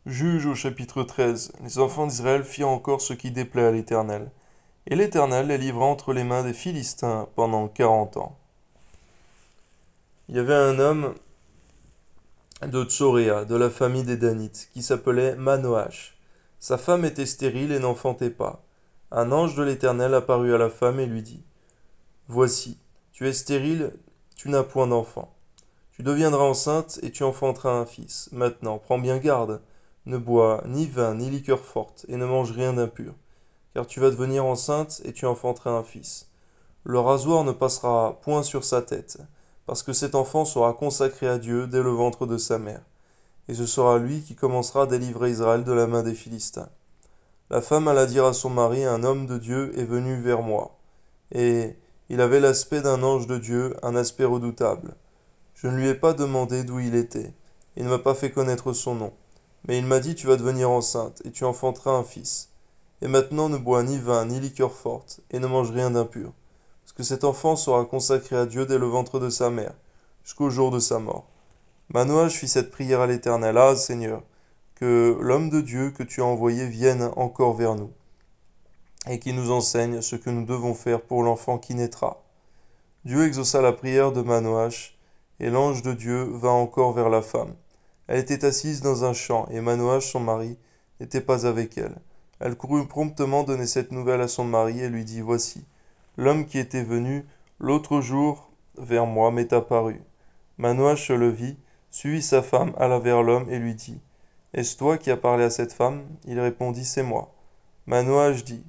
Juge au chapitre 13. Les enfants d'Israël firent encore ce qui déplaît à l'Éternel. Et l'Éternel les livra entre les mains des Philistins pendant 40 ans. Il y avait un homme de Tsoréa, de la famille des Danites, qui s'appelait Manoach. Sa femme était stérile et n'enfantait pas. Un ange de l'Éternel apparut à la femme et lui dit: Voici, tu es stérile, tu n'as point d'enfant. Tu deviendras enceinte et tu enfanteras un fils. Maintenant, prends bien garde, ne bois ni vin ni liqueur forte, et ne mange rien d'impur, car tu vas devenir enceinte et tu enfanteras un fils. Le rasoir ne passera point sur sa tête, parce que cet enfant sera consacré à Dieu dès le ventre de sa mère, et ce sera lui qui commencera à délivrer Israël de la main des Philistins. La femme alla dire à son mari: Un homme de Dieu est venu vers moi, et il avait l'aspect d'un ange de Dieu, un aspect redoutable. Je ne lui ai pas demandé d'où il était. Il ne m'a pas fait connaître son nom. Mais il m'a dit: Tu vas devenir enceinte, et tu enfanteras un fils. Et maintenant ne bois ni vin, ni liqueur forte, et ne mange rien d'impur. Parce que cet enfant sera consacré à Dieu dès le ventre de sa mère, jusqu'au jour de sa mort. Manoach fit cette prière à l'Éternel: Ah, Seigneur, que l'homme de Dieu que tu as envoyé vienne encore vers nous, et qu'il nous enseigne ce que nous devons faire pour l'enfant qui naîtra. Dieu exauça la prière de Manoach, et l'ange de Dieu vint encore vers la femme. Elle était assise dans un champ, et Manoach, son mari, n'était pas avec elle. Elle courut promptement donner cette nouvelle à son mari, et lui dit: Voici, l'homme qui était venu l'autre jour vers moi m'est apparu. Manoach le vit, suivit sa femme, alla vers l'homme, et lui dit: Est-ce toi qui as parlé à cette femme? Il répondit: C'est moi. Manoach dit: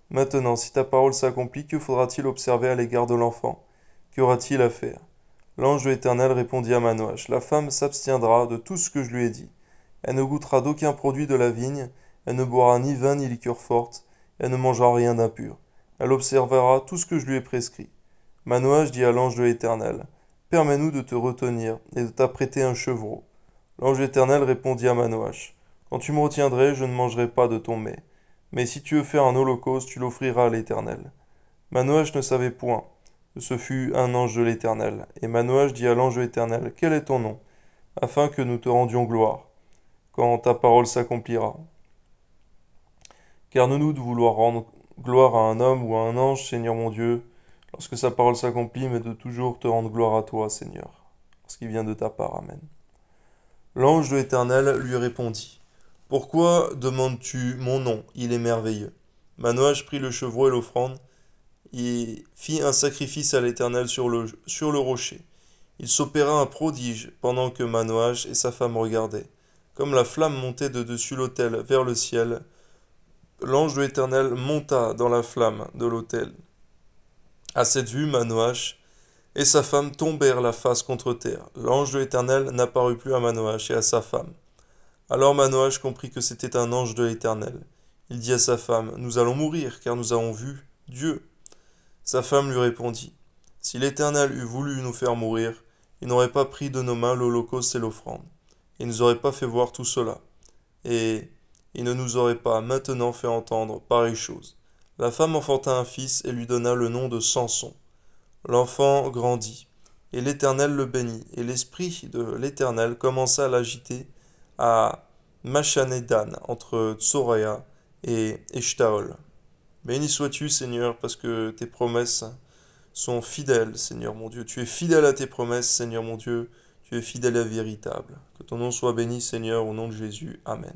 Maintenant, si ta parole s'accomplit, que faudra-t-il observer à l'égard de l'enfant? Qu'aura-t-il à faire? L'ange de l'Éternel répondit à Manoach: La femme s'abstiendra de tout ce que je lui ai dit. Elle ne goûtera d'aucun produit de la vigne, elle ne boira ni vin ni liqueur forte, elle ne mangera rien d'impur. Elle observera tout ce que je lui ai prescrit. Manoach dit à l'ange de l'Éternel: Permets-nous de te retenir et de t'apprêter un chevreau. L'ange de l'Éternel répondit à Manoach: Quand tu me retiendrais, je ne mangerai pas de ton mets. Mais si tu veux faire un holocauste, tu l'offriras à l'Éternel. Manoach ne savait point que ce fut un ange de l'Éternel. Et Manoach dit à l'ange de l'Éternel: Quel est ton nom, afin que nous te rendions gloire, quand ta parole s'accomplira? Car nous de vouloir rendre gloire à un homme ou à un ange, Seigneur mon Dieu, lorsque sa parole s'accomplit, mais de toujours te rendre gloire à toi, Seigneur, parce qu'il vient de ta part. Amen. L'ange de l'Éternel lui répondit: Pourquoi demandes-tu mon nom? Il est merveilleux. Manoach prit le chevreau et l'offrande, et fit un sacrifice à l'Éternel sur le rocher. Il s'opéra un prodige pendant que Manoach et sa femme regardaient. Comme la flamme montait de dessus l'autel vers le ciel, l'ange de l'Éternel monta dans la flamme de l'autel. À cette vue, Manoach et sa femme tombèrent la face contre terre. L'ange de l'Éternel n'apparut plus à Manoach et à sa femme. Alors Manoach comprit que c'était un ange de l'Éternel. Il dit à sa femme: Nous allons mourir, car nous avons vu Dieu. Sa femme lui répondit: Si l'Éternel eût voulu nous faire mourir, il n'aurait pas pris de nos mains l'holocauste et l'offrande. Il ne nous aurait pas fait voir tout cela. Et il ne nous aurait pas maintenant fait entendre pareille chose. La femme enfanta un fils et lui donna le nom de Samson. L'enfant grandit, et l'Éternel le bénit, et l'esprit de l'Éternel commença à l'agiter à Machanédan, entre Tsoréa et Eshtaol. Béni sois-tu, Seigneur, parce que tes promesses sont fidèles, Seigneur mon Dieu. Tu es fidèle à tes promesses, Seigneur mon Dieu. Tu es fidèle et véritable. Que ton nom soit béni, Seigneur, au nom de Jésus. Amen.